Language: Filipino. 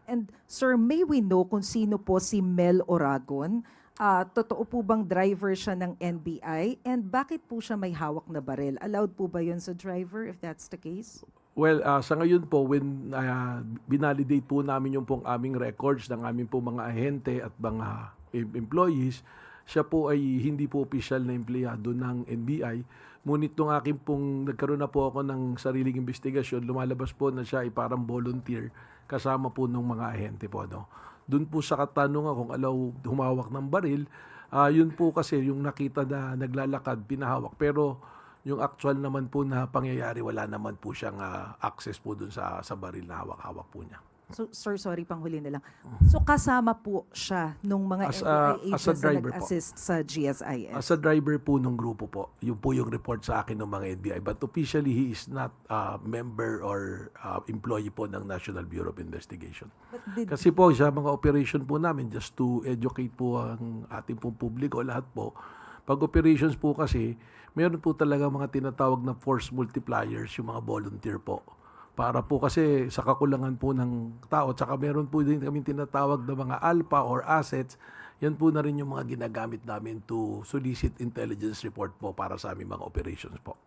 And sir, may we know kung sino po si Mel Oragon? Totoo po bang driver siya ng NBI? And bakit po siya may hawak na baril? Allowed po ba yun sa driver if that's the case? Well, sa ngayon po, when binalidate po namin yung pong aming records ng aming po mga ahente at mga employees, siya po ay hindi po opisyal na empleyado ng NBI. Ngunit nung akin pong nagkaroon na po ako ng sariling investigasyon, lumalabas po na siya ay parang volunteer kasama po ng mga ahente po. No? Doon po sa katanungan kung alaw humawak ng baril, yun po kasi yung nakita na naglalakad, pinahawak. Pero yung actual naman po na pangyayari, wala naman po siyang access po dun sa baril na hawak-hawak po niya. So, sir, sorry, panghuli na lang. So, kasama po siya nung mga As NBI a agents na driver po. nag-assist sa GSIS? As a driver po ng grupo po, yun po yung report sa akin ng mga NBI. But officially, he is not a member or employee po ng National Bureau of Investigation. Kasi po sa mga operation po namin, just to educate po ang ating pong publiko, lahat po, pag operations po kasi, meron po talaga mga tinatawag na force multipliers, yung mga volunteer po. Para po kasi sa kakulangan po ng tao, tsaka meron po din kami tinatawag na mga alpha or assets, yan po na rin yung mga ginagamit namin to solicit intelligence report po para sa aming mga operations po.